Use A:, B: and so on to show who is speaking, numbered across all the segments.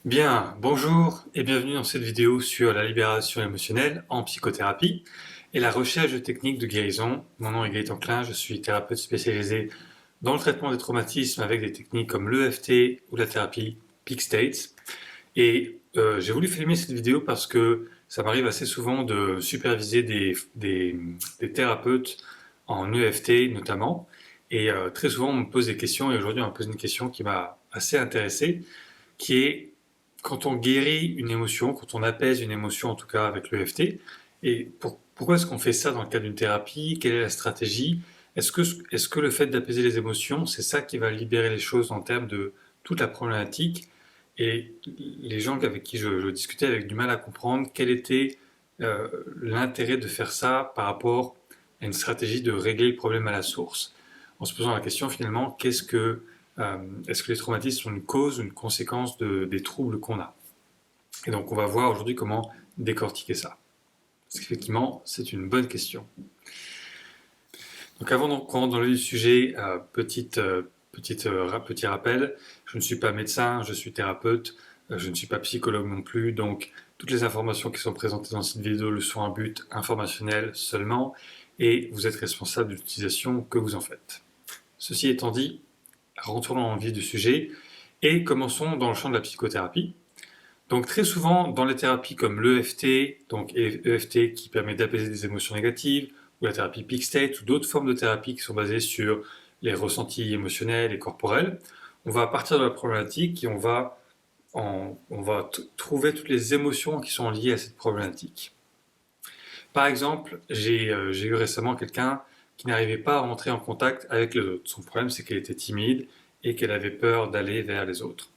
A: Bien, bonjour et bienvenue dans cette vidéo sur la libération émotionnelle en psychothérapie et la recherche de techniques de guérison. Mon nom est Gaëtan Klein, je suis thérapeute spécialisé dans le traitement des traumatismes avec des techniques comme l'EFT ou la thérapie Peak States. Et j'ai voulu filmer cette vidéo parce que ça m'arrive assez souvent de superviser des thérapeutes en EFT notamment. Et très souvent on me pose des questions et aujourd'hui on me pose une question qui m'a assez intéressé, qui est quand on guérit une émotion, quand on apaise une émotion, en tout cas avec l'EFT, et pourquoi est-ce qu'on fait ça dans le cadre d'une thérapie? Quelle est la stratégie? Est-ce que le fait d'apaiser les émotions, c'est ça qui va libérer les choses en termes de toute la problématique? Et les gens avec qui je discutais avaient du mal à comprendre quel était l'intérêt de faire ça par rapport à une stratégie de régler le problème à la source. En se posant la question finalement, est-ce que les traumatismes sont une cause ou une conséquence des troubles qu'on a? Et donc on va voir aujourd'hui comment décortiquer ça. Parce qu'effectivement, c'est une bonne question. Donc avant qu'on rentre dans le sujet, petit rappel, je ne suis pas médecin, je suis thérapeute, je ne suis pas psychologue non plus, donc toutes les informations qui sont présentées dans cette vidéo le sont à but informationnel seulement, et vous êtes responsable de l'utilisation que vous en faites. Ceci étant dit, rentrons dans le vif du sujet et commençons dans le champ de la psychothérapie. Donc très souvent dans les thérapies comme l'EFT, donc EFT qui permet d'apaiser des émotions négatives, ou la thérapie Peak State, ou d'autres formes de thérapie qui sont basées sur les ressentis émotionnels et corporels, on va partir de la problématique et on va trouver toutes les émotions qui sont liées à cette problématique. Par exemple, j'ai eu récemment quelqu'un qui n'arrivait pas à rentrer en contact avec les autres. Son problème, c'est qu'elle était timide et qu'elle avait peur d'aller vers les autres.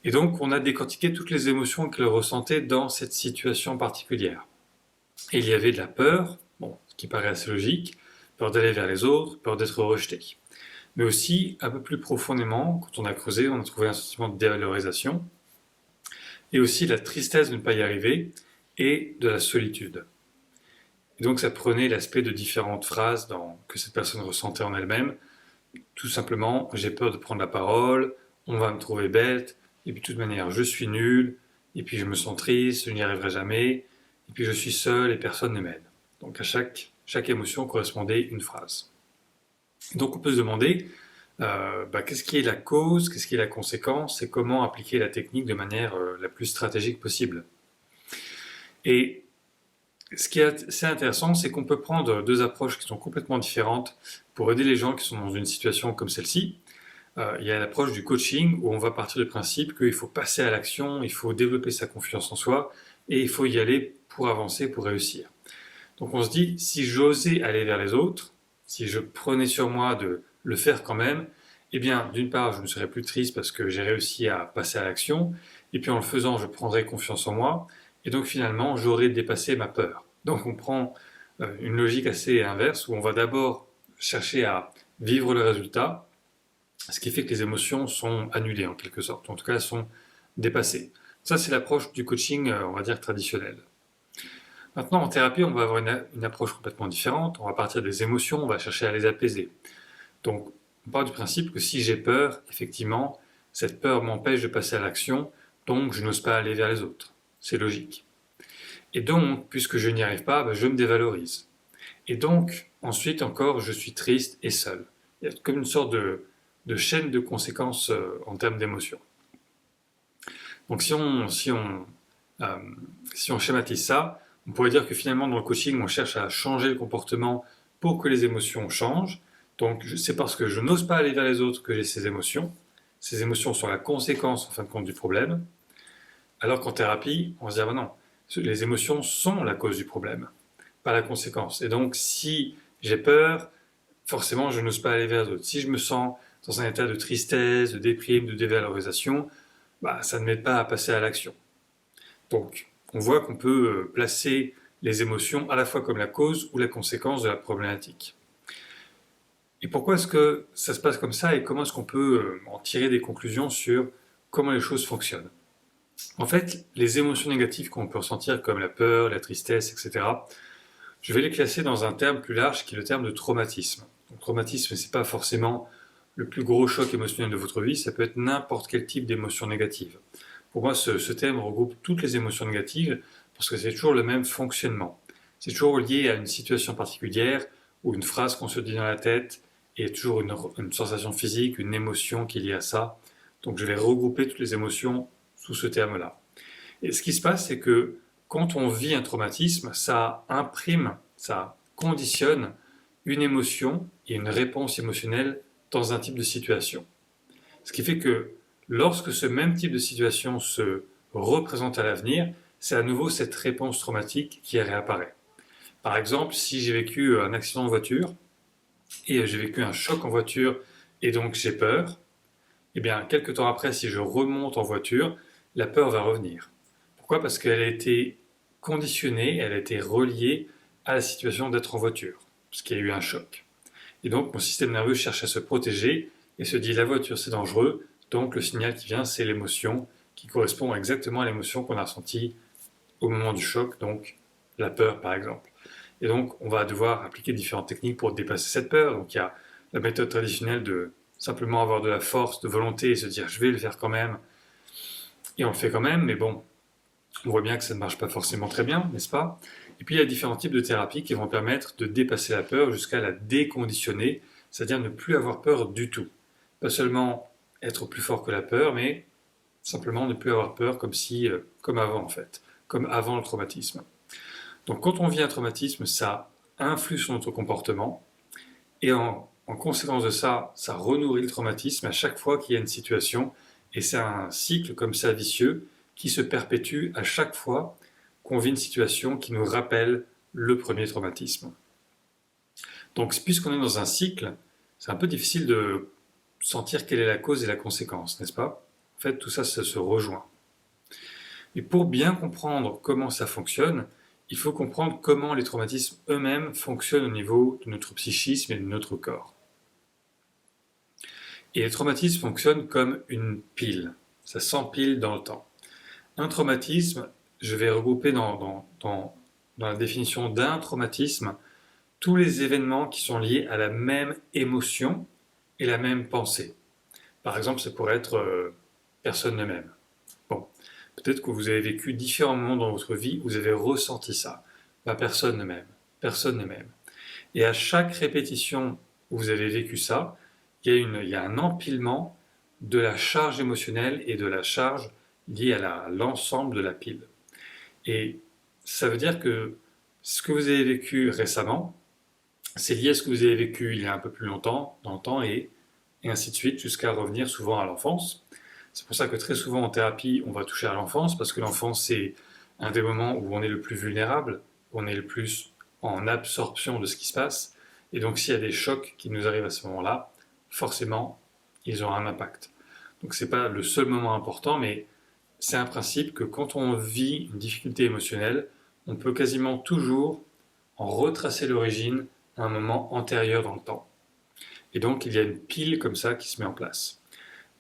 A: Et donc, on a décortiqué toutes les émotions qu'elle ressentait dans cette situation particulière. Et il y avait de la peur, bon, ce qui paraît assez logique, peur d'aller vers les autres, peur d'être rejeté. Mais aussi, un peu plus profondément, quand on a creusé, on a trouvé un sentiment de dévalorisation, et aussi la tristesse de ne pas y arriver, et de la solitude. Et donc ça prenait l'aspect de différentes phrases que cette personne ressentait en elle-même. Tout simplement, j'ai peur de prendre la parole, on va me trouver bête, et puis de toute manière, je suis nul, et puis je me sens triste, je n'y arriverai jamais, et puis je suis seul et personne ne m'aide. Donc à chaque émotion correspondait une phrase. Donc on peut se demander qu'est-ce qui est la cause, qu'est-ce qui est la conséquence, et comment appliquer la technique de manière la plus stratégique possible. Et ce qui est assez intéressant, c'est qu'on peut prendre deux approches qui sont complètement différentes pour aider les gens qui sont dans une situation comme celle-ci. Il y a l'approche du coaching où on va partir du principe qu'il faut passer à l'action, il faut développer sa confiance en soi et il faut y aller pour avancer, pour réussir. Donc on se dit, si j'osais aller vers les autres, si je prenais sur moi de le faire quand même, eh bien d'une part je ne serais plus triste parce que j'ai réussi à passer à l'action, et puis en le faisant je prendrais confiance en moi, et donc finalement j'aurais dépassé ma peur. Donc on prend une logique assez inverse où on va d'abord chercher à vivre le résultat, ce qui fait que les émotions sont annulées en quelque sorte, en tout cas elles sont dépassées. Ça c'est l'approche du coaching, on va dire traditionnelle. Maintenant en thérapie on va avoir une approche complètement différente, on va partir des émotions, on va chercher à les apaiser. Donc on part du principe que si j'ai peur, effectivement, cette peur m'empêche de passer à l'action, donc je n'ose pas aller vers les autres. C'est logique. Et donc, puisque je n'y arrive pas, je me dévalorise. Et donc, ensuite encore, je suis triste et seul. Il y a comme une sorte de chaîne de conséquences en termes d'émotions. Donc euh, si on schématise ça, on pourrait dire que finalement dans le coaching, on cherche à changer le comportement pour que les émotions changent. Donc c'est parce que je n'ose pas aller vers les autres que j'ai ces émotions. Ces émotions sont la conséquence en fin de compte du problème. Alors qu'en thérapie, on se dit ah ben non, les émotions sont la cause du problème, pas la conséquence. Et donc si j'ai peur, forcément je n'ose pas aller vers les autres. Si je me sens dans un état de tristesse, de déprime, de dévalorisation, ça ne m'aide pas à passer à l'action. Donc, on voit qu'on peut placer les émotions à la fois comme la cause ou la conséquence de la problématique. Et pourquoi est-ce que ça se passe comme ça et comment est-ce qu'on peut en tirer des conclusions sur comment les choses fonctionnent? En fait, les émotions négatives qu'on peut ressentir comme la peur, la tristesse, etc., je vais les classer dans un terme plus large qui est le terme de traumatisme. Donc, traumatisme, ce n'est pas forcément le plus gros choc émotionnel de votre vie, ça peut être n'importe quel type d'émotion négative. Pour moi, ce terme regroupe toutes les émotions négatives parce que c'est toujours le même fonctionnement. C'est toujours lié à une situation particulière ou une phrase qu'on se dit dans la tête et toujours une sensation physique, une émotion qui est liée à ça. Donc je vais regrouper toutes les émotions sous ce terme-là. Et ce qui se passe, c'est que quand on vit un traumatisme, ça imprime, ça conditionne une émotion et une réponse émotionnelle dans un type de situation. Ce qui fait que lorsque ce même type de situation se représente à l'avenir, c'est à nouveau cette réponse traumatique qui réapparaît. Par exemple, si j'ai vécu un accident de voiture et j'ai vécu un choc en voiture et donc j'ai peur, eh bien, quelques temps après, si je remonte en voiture, la peur va revenir. Pourquoi? Parce qu'elle a été conditionnée, elle a été reliée à la situation d'être en voiture, parce qu'il y a eu un choc. Et donc, mon système nerveux cherche à se protéger et se dit la voiture c'est dangereux, donc le signal qui vient c'est l'émotion qui correspond exactement à l'émotion qu'on a ressentie au moment du choc, donc la peur par exemple. Et donc, on va devoir appliquer différentes techniques pour dépasser cette peur. Donc, il y a la méthode traditionnelle de simplement avoir de la force, de volonté et se dire je vais le faire quand même. Et on le fait quand même, mais bon, on voit bien que ça ne marche pas forcément très bien, n'est-ce pas? Et puis il y a différents types de thérapies qui vont permettre de dépasser la peur jusqu'à la déconditionner, c'est-à-dire ne plus avoir peur du tout. Pas seulement être plus fort que la peur, mais simplement ne plus avoir peur comme avant en fait, comme avant le traumatisme. Donc quand on vit un traumatisme, ça influe sur notre comportement et en conséquence de ça, ça renourrit le traumatisme à chaque fois qu'il y a une situation et c'est un cycle comme ça vicieux qui se perpétue à chaque fois qu'on vit une situation qui nous rappelle le premier traumatisme. Donc puisqu'on est dans un cycle, c'est un peu difficile de sentir quelle est la cause et la conséquence, n'est-ce pas? En fait, tout ça, ça se rejoint. Et pour bien comprendre comment ça fonctionne, il faut comprendre comment les traumatismes eux-mêmes fonctionnent au niveau de notre psychisme et de notre corps. Et les traumatismes fonctionnent comme une pile. Ça s'empile dans le temps. Un traumatisme, je vais regrouper dans la définition d'un traumatisme tous les événements qui sont liés à la même émotion et la même pensée. Par exemple, ça pourrait être personne ne m'aime. Bon, peut-être que vous avez vécu différents moments dans votre vie où vous avez ressenti ça. Bah, personne ne m'aime, personne ne m'aime. Et à chaque répétition où vous avez vécu ça, il y a un empilement de la charge émotionnelle et de la charge liée à l'ensemble de la pile. Et ça veut dire que ce que vous avez vécu récemment, c'est lié à ce que vous avez vécu il y a un peu plus longtemps, dans le temps, et ainsi de suite, jusqu'à revenir souvent à l'enfance. C'est pour ça que très souvent en thérapie, on va toucher à l'enfance, parce que l'enfance, c'est un des moments où on est le plus vulnérable, où on est le plus en absorption de ce qui se passe. Et donc s'il y a des chocs qui nous arrivent à ce moment-là, forcément, ils ont un impact. Donc c'est pas le seul moment important, mais c'est un principe que quand on vit une difficulté émotionnelle, on peut quasiment toujours en retracer l'origine à un moment antérieur dans le temps. Et donc il y a une pile comme ça qui se met en place.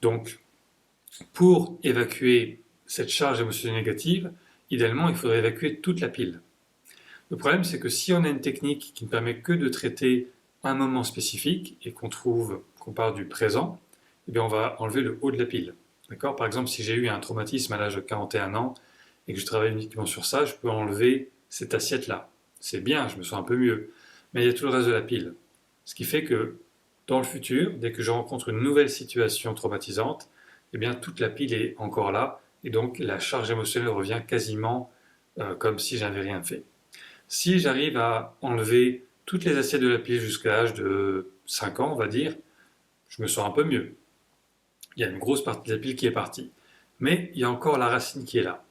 A: Donc pour évacuer cette charge émotionnelle négative, idéalement il faudrait évacuer toute la pile. Le problème c'est que si on a une technique qui ne permet que de traiter un moment spécifique et qu'on part du présent, eh bien on va enlever le haut de la pile. D'accord? Par exemple, si j'ai eu un traumatisme à l'âge de 41 ans et que je travaille uniquement sur ça, je peux enlever cette assiette-là. C'est bien, je me sens un peu mieux. Mais il y a tout le reste de la pile. Ce qui fait que dans le futur, dès que je rencontre une nouvelle situation traumatisante, eh bien toute la pile est encore là et donc la charge émotionnelle revient quasiment comme si je n'avais rien fait. Si j'arrive à enlever toutes les assiettes de la pile jusqu'à l'âge de 5 ans, on va dire, je me sens un peu mieux. Il y a une grosse partie de la pile qui est partie. Mais il y a encore la racine qui est là.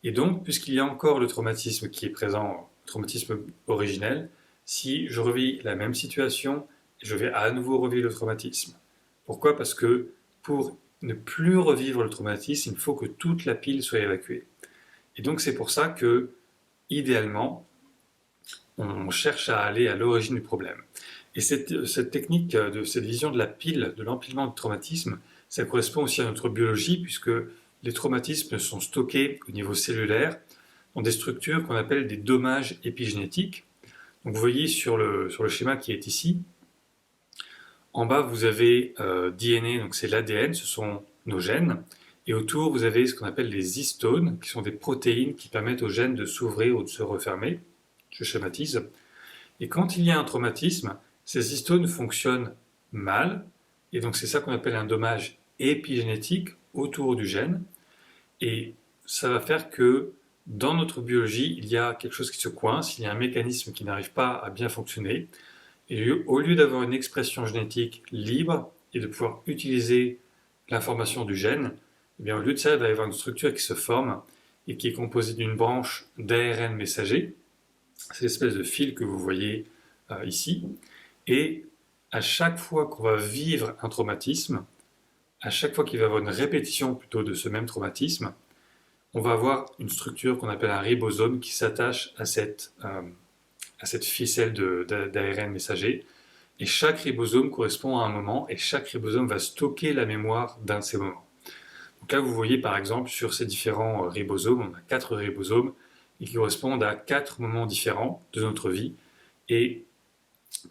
A: Et donc, puisqu'il y a encore le traumatisme qui est présent, le traumatisme originel, si je revis la même situation, je vais à nouveau revivre le traumatisme. Pourquoi? Parce que pour ne plus revivre le traumatisme, il faut que toute la pile soit évacuée. Et donc c'est pour ça que, idéalement, on cherche à aller à l'origine du problème. Et cette technique, cette vision de la pile, de l'empilement de traumatisme, ça correspond aussi à notre biologie, puisque les traumatismes sont stockés au niveau cellulaire dans des structures qu'on appelle des dommages épigénétiques. Donc vous voyez sur le schéma qui est ici, en bas vous avez DNA, donc c'est l'ADN, ce sont nos gènes, Et autour, vous avez ce qu'on appelle les histones, qui sont des protéines qui permettent aux gènes de s'ouvrir ou de se refermer. Je schématise. Et quand il y a un traumatisme, ces histones fonctionnent mal, et donc c'est ça qu'on appelle un dommage épigénétique autour du gène, et ça va faire que dans notre biologie, il y a quelque chose qui se coince, il y a un mécanisme qui n'arrive pas à bien fonctionner, et au lieu d'avoir une expression génétique libre et de pouvoir utiliser l'information du gène, eh bien, au lieu de ça, il va y avoir une structure qui se forme et qui est composée d'une branche d'ARN messager. C'est l'espèce de fil que vous voyez ici. Et à chaque fois qu'on va vivre un traumatisme, à chaque fois qu'il va y avoir une répétition plutôt de ce même traumatisme, on va avoir une structure qu'on appelle un ribosome qui s'attache à cette ficelle d'ARN messager. Et chaque ribosome correspond à un moment et chaque ribosome va stocker la mémoire d'un de ces moments. Donc là, vous voyez par exemple sur ces différents ribosomes, on a 4 ribosomes et qui correspondent à 4 moments différents de notre vie. Et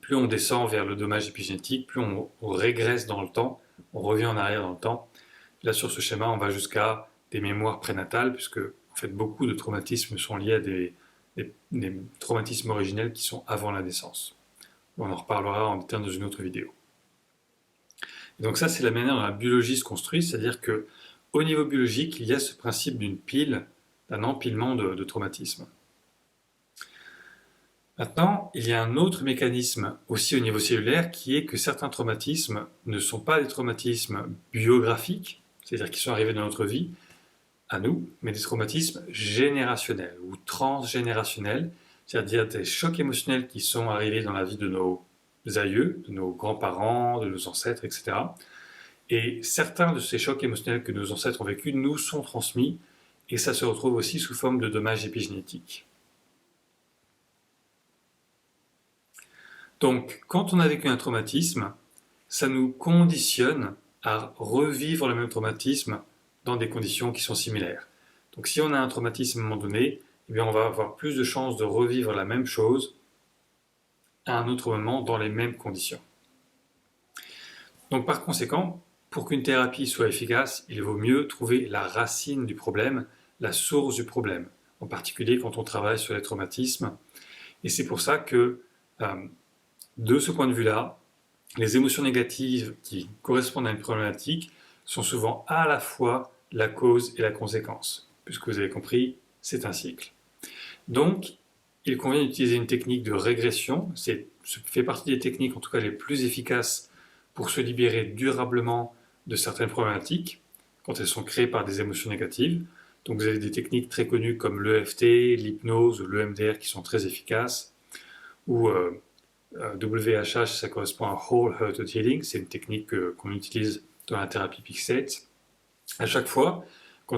A: plus on descend vers le dommage épigénétique, plus on régresse dans le temps, on revient en arrière dans le temps. Là, sur ce schéma, on va jusqu'à des mémoires prénatales, puisque en fait, beaucoup de traumatismes sont liés à des traumatismes originels qui sont avant la naissance. On en reparlera en détail dans une autre vidéo. Et donc ça, c'est la manière dont la biologie se construit, c'est-à-dire que au niveau biologique, il y a ce principe d'une pile, d'un empilement de traumatismes. Maintenant, il y a un autre mécanisme aussi au niveau cellulaire qui est que certains traumatismes ne sont pas des traumatismes biographiques, c'est-à-dire qui sont arrivés dans notre vie, à nous, mais des traumatismes générationnels ou transgénérationnels, c'est-à-dire des chocs émotionnels qui sont arrivés dans la vie de nos aïeux, de nos grands-parents, de nos ancêtres, etc. Et certains de ces chocs émotionnels que nos ancêtres ont vécus nous sont transmis, et ça se retrouve aussi sous forme de dommages épigénétiques. Donc, quand on a vécu un traumatisme, ça nous conditionne à revivre le même traumatisme dans des conditions qui sont similaires. Donc, si on a un traumatisme à un moment donné, eh bien, on va avoir plus de chances de revivre la même chose à un autre moment dans les mêmes conditions. Donc, par conséquent, pour qu'une thérapie soit efficace, il vaut mieux trouver la racine du problème, la source du problème, en particulier quand on travaille sur les traumatismes. Et c'est pour ça que, de ce point de vue-là, les émotions négatives qui correspondent à une problématique sont souvent à la fois la cause et la conséquence. Puisque vous avez compris, c'est un cycle. Donc, il convient d'utiliser une technique de régression. Ça fait partie des techniques, en tout cas les plus efficaces, pour se libérer durablement de certaines problématiques quand elles sont créées par des émotions négatives. Donc, vous avez des techniques très connues comme l'EFT, l'hypnose ou l'EMDR qui sont très efficaces, ou WHH, ça correspond à Whole Hearted Healing, c'est une technique qu'on utilise dans la thérapie Pick-State. À chaque fois, quand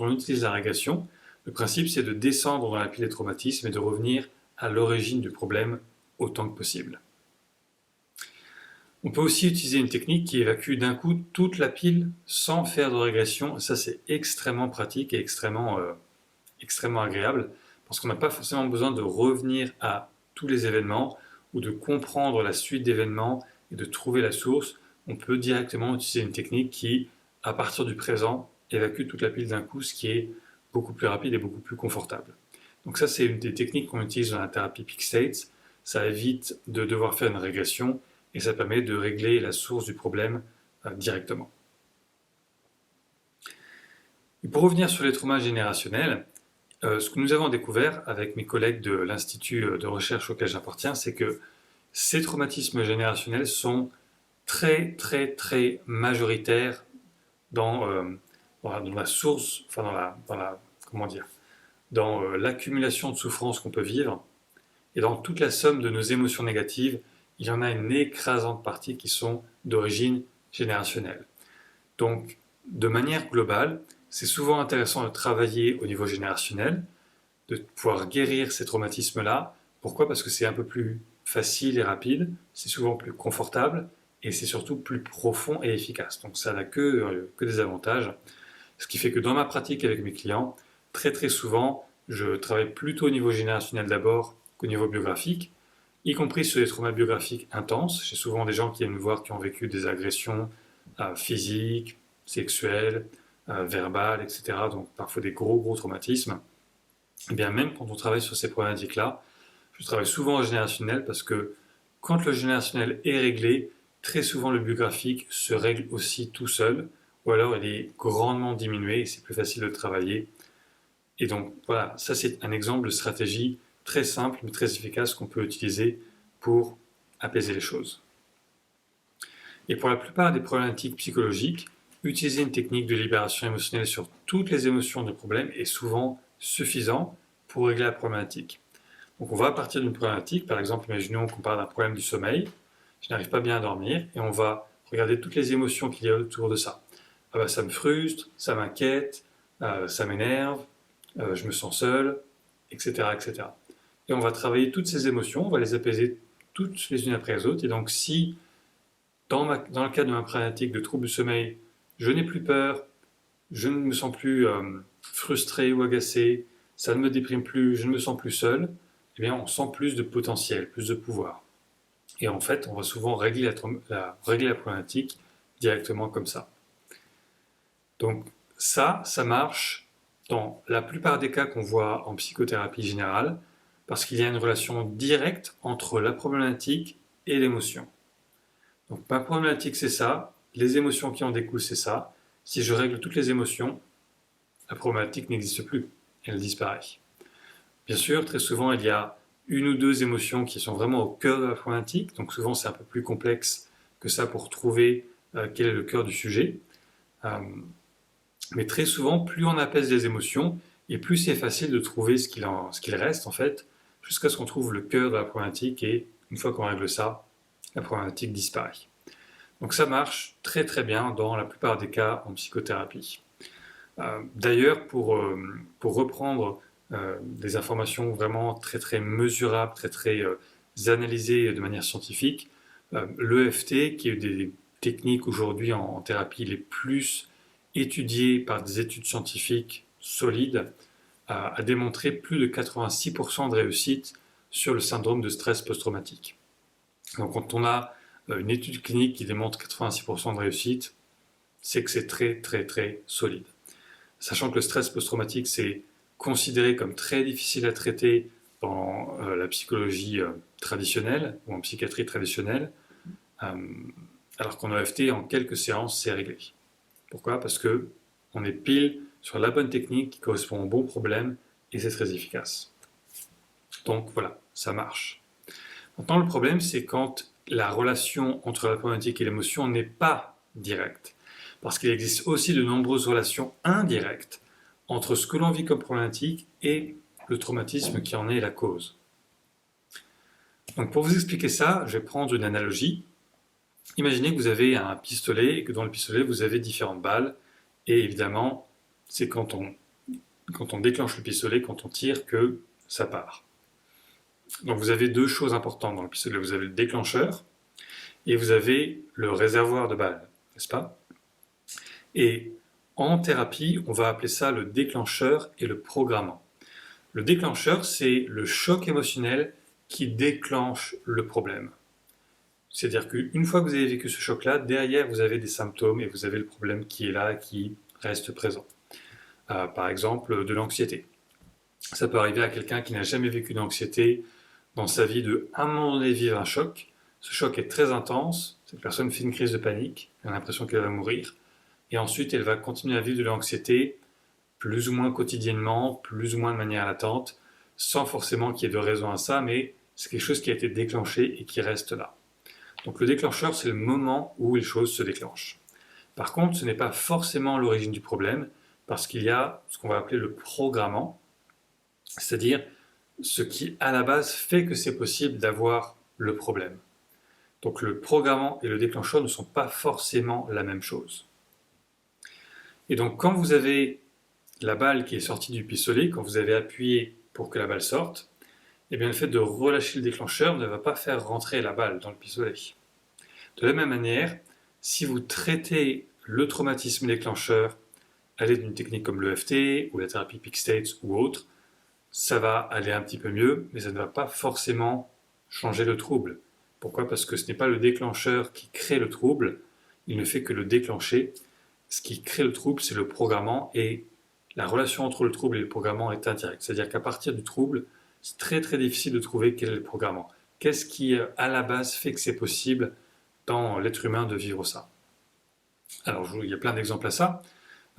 A: on utilise la régression, le principe c'est de descendre dans la pile des traumatismes et de revenir à l'origine du problème autant que possible. On peut aussi utiliser une technique qui évacue d'un coup toute la pile sans faire de régression. Ça, c'est extrêmement pratique et extrêmement agréable parce qu'on n'a pas forcément besoin de revenir à tous les événements ou de comprendre la suite d'événements et de trouver la source. On peut directement utiliser une technique qui, à partir du présent, évacue toute la pile d'un coup, ce qui est beaucoup plus rapide et beaucoup plus confortable. Donc ça, c'est une des techniques qu'on utilise dans la thérapie Pick-State. Ça évite de devoir faire une régression et ça permet de régler la source du problème directement. Et pour revenir sur les traumas générationnels, ce que nous avons découvert avec mes collègues de l'Institut de recherche auquel j'appartiens, c'est que ces traumatismes générationnels sont très majoritaires dans la source, enfin dans l'accumulation de souffrances qu'on peut vivre, et dans toute la somme de nos émotions négatives, il y en a une écrasante partie qui sont d'origine générationnelle. Donc, de manière globale, c'est souvent intéressant de travailler au niveau générationnel, de pouvoir guérir ces traumatismes-là. Pourquoi ? Parce que c'est un peu plus facile et rapide, c'est souvent plus confortable et c'est surtout plus profond et efficace. Donc ça n'a que des avantages. Ce qui fait que dans ma pratique avec mes clients, très souvent, je travaille plutôt au niveau générationnel d'abord qu'au niveau biographique, y compris sur les traumas biographiques intenses. J'ai souvent des gens qui viennent me voir qui ont vécu des agressions physiques, sexuelles, verbales, etc., donc parfois des gros traumatismes, et bien même quand on travaille sur ces problématiques-là, je travaille souvent en générationnel parce que quand le générationnel est réglé, très souvent le biographique se règle aussi tout seul, ou alors il est grandement diminué et c'est plus facile de travailler. Et donc voilà, ça c'est un exemple de stratégie très simple mais très efficace qu'on peut utiliser pour apaiser les choses. Et pour la plupart des problématiques psychologiques, utiliser une technique de libération émotionnelle sur toutes les émotions du problème est souvent suffisant pour régler la problématique. Donc on va partir d'une problématique, par exemple, imaginons qu'on parle d'un problème du sommeil, je n'arrive pas bien à dormir, et on va regarder toutes les émotions qu'il y a autour de ça. Ah bah, ça me frustre, ça m'inquiète, ça m'énerve, je me sens seul, etc., etc. Et on va travailler toutes ces émotions, on va les apaiser toutes les unes après les autres, et donc si dans le cadre de ma problématique de trouble du sommeil, je n'ai plus peur, je ne me sens plus frustré ou agacé, ça ne me déprime plus, je ne me sens plus seul, eh bien on sent plus de potentiel, plus de pouvoir. Et en fait, on va souvent régler la problématique directement comme ça. Donc ça marche dans la plupart des cas qu'on voit en psychothérapie générale, parce qu'il y a une relation directe entre la problématique et l'émotion. Donc ma problématique c'est ça, les émotions qui en découlent c'est ça. Si je règle toutes les émotions, la problématique n'existe plus, elle disparaît. Bien sûr, très souvent il y a une ou deux émotions qui sont vraiment au cœur de la problématique, donc souvent c'est un peu plus complexe que ça pour trouver quel est le cœur du sujet. Mais très souvent, plus on apaise les émotions, et plus c'est facile de trouver ce qu'il reste en fait, jusqu'à ce qu'on trouve le cœur de la problématique, et une fois qu'on règle ça, la problématique disparaît. Donc ça marche très très bien dans la plupart des cas en psychothérapie. D'ailleurs, pour reprendre des informations vraiment très très mesurables, très très analysées de manière scientifique, l'EFT, qui est des techniques aujourd'hui en thérapie les plus étudiées par des études scientifiques solides, a démontré plus de 86% de réussite sur le syndrome de stress post-traumatique. Donc quand on a une étude clinique qui démontre 86% de réussite, c'est que c'est très très très solide. Sachant que le stress post-traumatique, c'est considéré comme très difficile à traiter dans la psychologie traditionnelle ou en psychiatrie traditionnelle, alors qu'en EFT, en quelques séances, c'est réglé. Pourquoi? Parce que on est pile sur la bonne technique qui correspond au bon problème et c'est très efficace. Donc voilà, ça marche. Maintenant, le problème, c'est quand la relation entre la problématique et l'émotion n'est pas directe. Parce qu'il existe aussi de nombreuses relations indirectes entre ce que l'on vit comme problématique et le traumatisme qui en est la cause. Donc pour vous expliquer ça, je vais prendre une analogie. Imaginez que vous avez un pistolet et que dans le pistolet vous avez différentes balles, et évidemment c'est quand on déclenche le pistolet, quand on tire, que ça part. Donc vous avez deux choses importantes dans le pistolet, vous avez le déclencheur et vous avez le réservoir de balles, n'est-ce pas? Et en thérapie, on va appeler ça le déclencheur et le programmant. Le déclencheur, c'est le choc émotionnel qui déclenche le problème. C'est-à-dire qu'une fois que vous avez vécu ce choc-là, derrière, vous avez des symptômes et vous avez le problème qui est là, qui reste présent. Par exemple, de l'anxiété. Ça peut arriver à quelqu'un qui n'a jamais vécu d'anxiété dans sa vie de, à un moment donné, vivre un choc. Ce choc est très intense, cette personne fait une crise de panique, elle a l'impression qu'elle va mourir, et ensuite elle va continuer à vivre de l'anxiété, plus ou moins quotidiennement, plus ou moins de manière latente, sans forcément qu'il y ait de raison à ça, mais c'est quelque chose qui a été déclenché et qui reste là. Donc le déclencheur, c'est le moment où les choses se déclenchent. Par contre, ce n'est pas forcément l'origine du problème, parce qu'il y a ce qu'on va appeler le programmant, c'est-à-dire ce qui, à la base, fait que c'est possible d'avoir le problème. Donc le programmant et le déclencheur ne sont pas forcément la même chose. Et donc quand vous avez la balle qui est sortie du pistolet, quand vous avez appuyé pour que la balle sorte, eh bien le fait de relâcher le déclencheur ne va pas faire rentrer la balle dans le pistolet. De la même manière, si vous traitez le traumatisme déclencheur à l'aide d'une technique comme l'EFT ou la thérapie Peak States ou autre, ça va aller un petit peu mieux, mais ça ne va pas forcément changer le trouble. Pourquoi? Parce que ce n'est pas le déclencheur qui crée le trouble, il ne fait que le déclencher, ce qui crée le trouble, c'est le programmant, et la relation entre le trouble et le programmant est indirecte. C'est-à-dire qu'à partir du trouble, c'est très très difficile de trouver quel est le programmant. Qu'est-ce qui, à la base, fait que c'est possible dans l'être humain de vivre ça? Alors, il y a plein d'exemples à ça.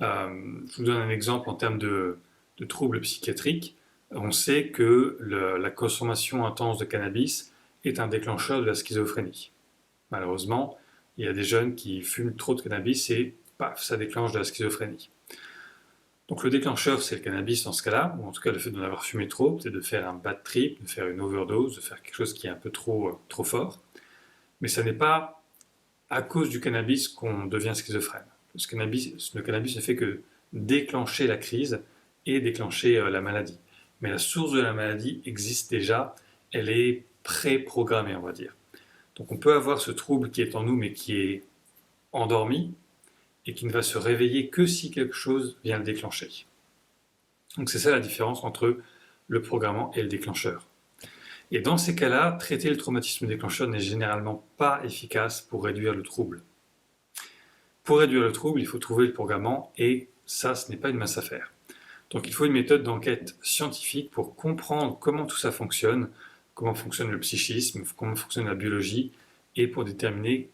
A: Je vous donne un exemple en termes de troubles psychiatriques. On sait que la consommation intense de cannabis est un déclencheur de la schizophrénie. Malheureusement, il y a des jeunes qui fument trop de cannabis et paf, ça déclenche de la schizophrénie. Donc le déclencheur, c'est le cannabis dans ce cas-là, ou en tout cas le fait d'en avoir fumé trop, peut-être de faire un bad trip, de faire une overdose, de faire quelque chose qui est un peu trop fort. Mais ça n'est pas à cause du cannabis qu'on devient schizophrène. Le cannabis ne fait que déclencher la crise et déclencher la maladie. Mais la source de la maladie existe déjà, elle est préprogrammée, on va dire. Donc on peut avoir ce trouble qui est en nous mais qui est endormi et qui ne va se réveiller que si quelque chose vient le déclencher. Donc c'est ça la différence entre le programmant et le déclencheur. Et dans ces cas-là, traiter le traumatisme déclencheur n'est généralement pas efficace pour réduire le trouble. Pour réduire le trouble, il faut trouver le programmant et ça, ce n'est pas une mince affaire. Donc il faut une méthode d'enquête scientifique pour comprendre comment tout ça fonctionne, comment fonctionne le psychisme, comment fonctionne la biologie et pour déterminer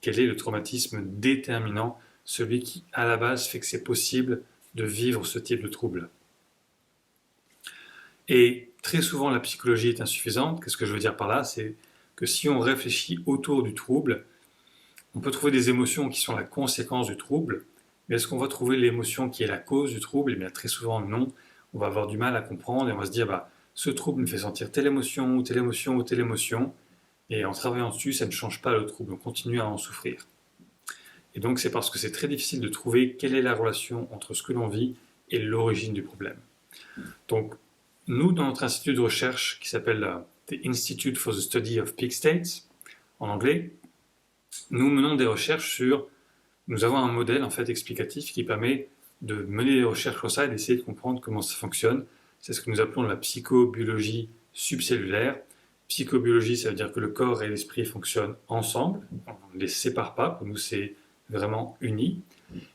A: quel est le traumatisme déterminant, celui qui, à la base, fait que c'est possible de vivre ce type de trouble. Et très souvent, la psychologie est insuffisante. Qu'est-ce que je veux dire par là? C'est que si on réfléchit autour du trouble, on peut trouver des émotions qui sont la conséquence du trouble, mais est-ce qu'on va trouver l'émotion qui est la cause du trouble? Eh bien, très souvent, non. On va avoir du mal à comprendre et on va se dire, ce trouble me fait sentir telle émotion, ou telle émotion, ou telle émotion, et en travaillant dessus, ça ne change pas le trouble, on continue à en souffrir. Et donc, c'est parce que c'est très difficile de trouver quelle est la relation entre ce que l'on vit et l'origine du problème. Donc, nous, dans notre institut de recherche qui s'appelle The Institute for the Study of Peak States, en anglais, nous menons des recherches sur... Nous avons un modèle en fait explicatif qui permet de mener des recherches sur ça et d'essayer de comprendre comment ça fonctionne. C'est ce que nous appelons la psychobiologie subcellulaire. Psychobiologie, ça veut dire que le corps et l'esprit fonctionnent ensemble. On ne les sépare pas. Pour nous, c'est vraiment uni.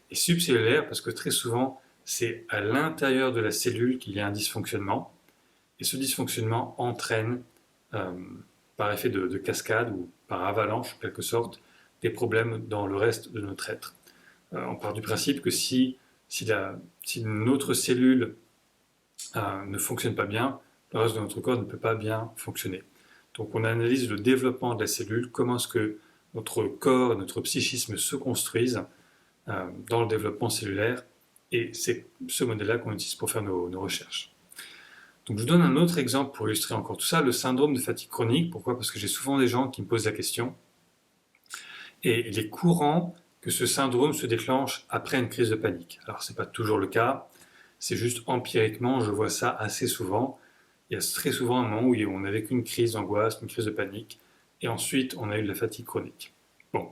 A: Et subcellulaire, parce que très souvent, c'est à l'intérieur de la cellule qu'il y a un dysfonctionnement. Et ce dysfonctionnement entraîne, par effet de cascade ou par avalanche en quelque sorte, des problèmes dans le reste de notre être. On part du principe que si notre cellule ne fonctionne pas bien, le reste de notre corps ne peut pas bien fonctionner. Donc on analyse le développement de la cellule, comment est-ce que notre corps, notre psychisme se construisent dans le développement cellulaire, et c'est ce modèle-là qu'on utilise pour faire nos recherches. Donc je vous donne un autre exemple pour illustrer encore tout ça, le syndrome de fatigue chronique. Pourquoi? Parce que j'ai souvent des gens qui me posent la question. Et il est courant que ce syndrome se déclenche après une crise de panique. Alors ce n'est pas toujours le cas, c'est juste empiriquement, je vois ça assez souvent. Il y a très souvent un moment où on a vécu une crise d'angoisse, une crise de panique, et ensuite on a eu de la fatigue chronique. Bon,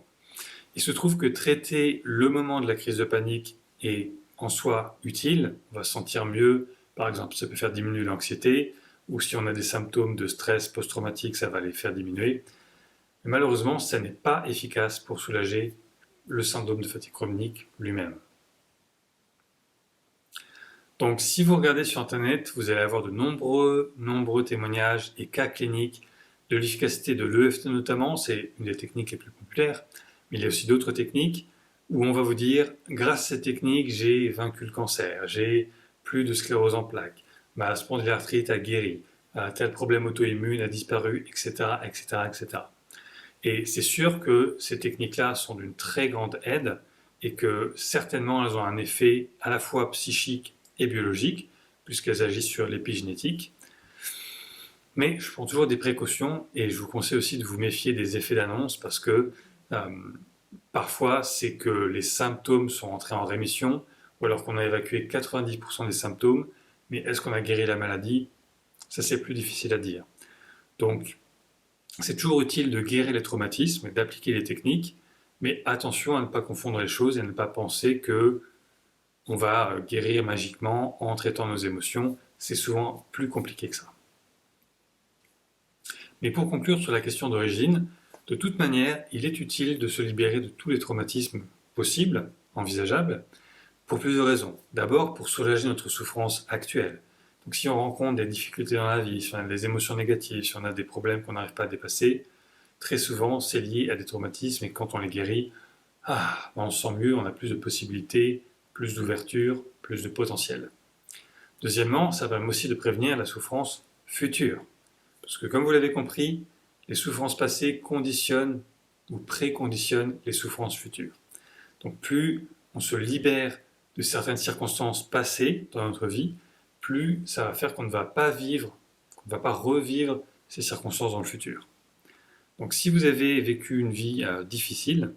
A: il se trouve que traiter le moment de la crise de panique est en soi utile, on va se sentir mieux. Par exemple, ça peut faire diminuer l'anxiété, ou si on a des symptômes de stress post-traumatique, ça va les faire diminuer. Mais malheureusement, ça n'est pas efficace pour soulager le syndrome de fatigue chronique lui-même. Donc, si vous regardez sur Internet, vous allez avoir de nombreux témoignages et cas cliniques de l'efficacité de l'EFT notamment, c'est une des techniques les plus populaires, mais il y a aussi d'autres techniques où on va vous dire, grâce à cette technique, j'ai vaincu le cancer, j'ai plus de sclérose en plaques, ma spondylarthrite a guéri, tel problème auto-immune a disparu, etc., etc., etc. Et c'est sûr que ces techniques-là sont d'une très grande aide et que certainement elles ont un effet à la fois psychique et biologique, puisqu'elles agissent sur l'épigénétique. Mais je prends toujours des précautions et je vous conseille aussi de vous méfier des effets d'annonce parce que parfois c'est que les symptômes sont entrés en rémission ou alors qu'on a évacué 90% des symptômes, mais est-ce qu'on a guéri la maladie? Ça c'est plus difficile à dire. Donc c'est toujours utile de guérir les traumatismes et d'appliquer les techniques, mais attention à ne pas confondre les choses et à ne pas penser que on va guérir magiquement en traitant nos émotions. C'est souvent plus compliqué que ça. Mais pour conclure sur la question d'origine, de toute manière, il est utile de se libérer de tous les traumatismes possibles, envisageable pour plusieurs raisons. D'abord, pour soulager notre souffrance actuelle. Donc si on rencontre des difficultés dans la vie, si on a des émotions négatives, si on a des problèmes qu'on n'arrive pas à dépasser, très souvent c'est lié à des traumatismes et quand on les guérit, on se sent mieux, on a plus de possibilités, plus d'ouverture, plus de potentiel. Deuxièmement, ça permet aussi de prévenir la souffrance future. Parce que comme vous l'avez compris, les souffrances passées conditionnent ou préconditionnent les souffrances futures. Donc plus on se libère de certaines circonstances passées dans notre vie, plus ça va faire qu'on ne va pas vivre, qu'on ne va pas revivre ces circonstances dans le futur. Donc si vous avez vécu une vie difficile,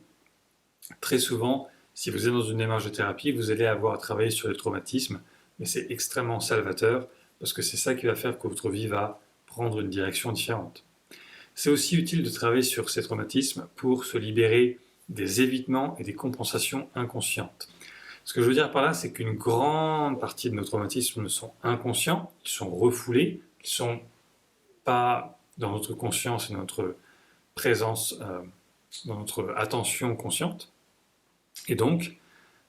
A: très souvent, si vous êtes dans une démarche de thérapie, vous allez avoir à travailler sur les traumatismes, mais c'est extrêmement salvateur parce que c'est ça qui va faire que votre vie va prendre une direction différente. C'est aussi utile de travailler sur ces traumatismes pour se libérer des évitements et des compensations inconscientes. Ce que je veux dire par là, c'est qu'une grande partie de nos traumatismes sont inconscients, ils sont refoulés, ils ne sont pas dans notre conscience et notre présence, dans notre attention consciente. Et donc,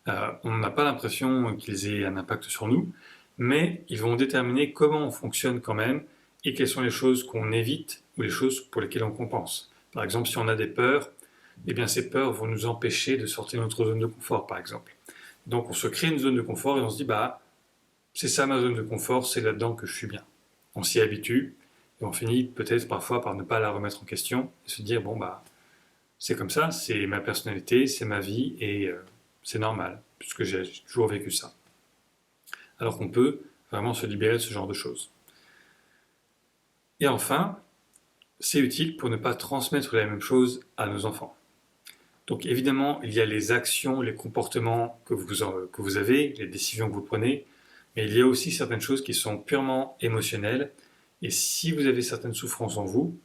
A: on n'a pas l'impression qu'ils aient un impact sur nous, mais ils vont déterminer comment on fonctionne quand même et quelles sont les choses qu'on évite ou les choses pour lesquelles on compense. Par exemple, si on a des peurs, eh bien ces peurs vont nous empêcher de sortir de notre zone de confort, par exemple. Donc on se crée une zone de confort et on se dit, c'est ça ma zone de confort, c'est là-dedans que je suis bien. On s'y habitue et on finit peut-être parfois par ne pas la remettre en question et se dire, c'est comme ça, c'est ma personnalité, c'est ma vie et c'est normal, puisque j'ai toujours vécu ça. Alors qu'on peut vraiment se libérer de ce genre de choses. Et enfin, c'est utile pour ne pas transmettre la même chose à nos enfants. Donc évidemment, il y a les actions, les comportements que vous avez, les décisions que vous prenez, mais il y a aussi certaines choses qui sont purement émotionnelles. Et si vous avez certaines souffrances en vous,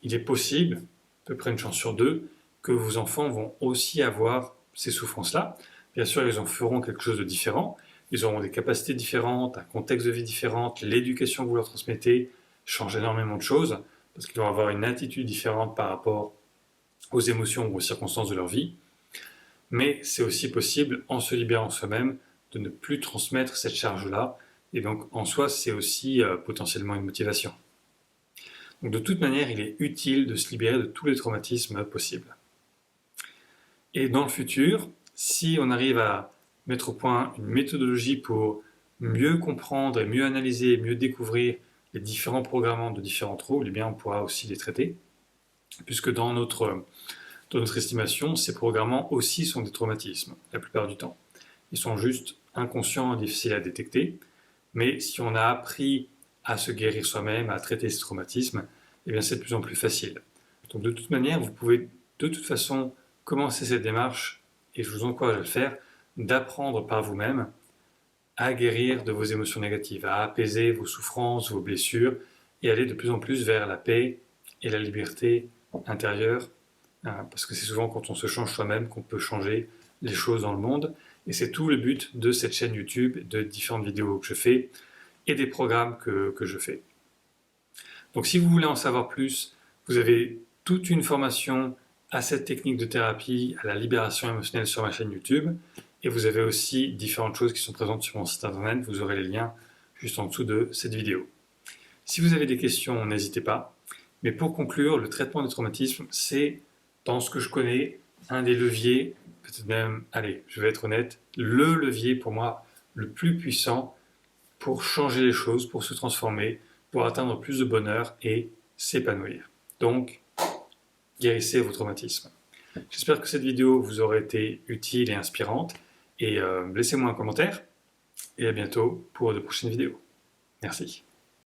A: il est possible, à peu près une chance sur deux, que vos enfants vont aussi avoir ces souffrances-là. Bien sûr, ils en feront quelque chose de différent. Ils auront des capacités différentes, un contexte de vie différent, l'éducation que vous leur transmettez change énormément de choses, parce qu'ils vont avoir une attitude différente par rapport aux émotions ou aux circonstances de leur vie. Mais c'est aussi possible, en se libérant soi-même, de ne plus transmettre cette charge-là. Et donc, en soi, c'est aussi potentiellement une motivation. Donc, de toute manière, il est utile de se libérer de tous les traumatismes possibles. Et dans le futur, si on arrive à mettre au point une méthodologie pour mieux comprendre et mieux analyser et mieux découvrir les différents programmants de différents troubles, eh bien on pourra aussi les traiter, puisque dans notre estimation, ces programmants aussi sont des traumatismes, la plupart du temps. Ils sont juste inconscients et difficiles à détecter, mais si on a appris à se guérir soi-même, à traiter ces traumatismes, eh bien c'est de plus en plus facile. Donc de toute manière, vous pouvez de toute façon commencer cette démarche, et je vous encourage à le faire, d'apprendre par vous-même à guérir de vos émotions négatives, à apaiser vos souffrances, vos blessures, et aller de plus en plus vers la paix et la liberté intérieure, parce que c'est souvent quand on se change soi-même qu'on peut changer les choses dans le monde, et c'est tout le but de cette chaîne YouTube, de différentes vidéos que je fais, et des programmes que je fais. Donc si vous voulez en savoir plus, vous avez toute une formation à cette technique de thérapie, à la libération émotionnelle sur ma chaîne YouTube. Et vous avez aussi différentes choses qui sont présentes sur mon site internet. Vous aurez les liens juste en dessous de cette vidéo. Si vous avez des questions, n'hésitez pas. Mais pour conclure, le traitement des traumatismes, c'est, dans ce que je connais, un des leviers, peut-être même, allez, je vais être honnête, le levier pour moi le plus puissant pour changer les choses, pour se transformer, pour atteindre plus de bonheur et s'épanouir. Donc, guérissez vos traumatismes. J'espère que cette vidéo vous aura été utile et inspirante. Et laissez-moi un commentaire. Et à bientôt pour de prochaines vidéos. Merci.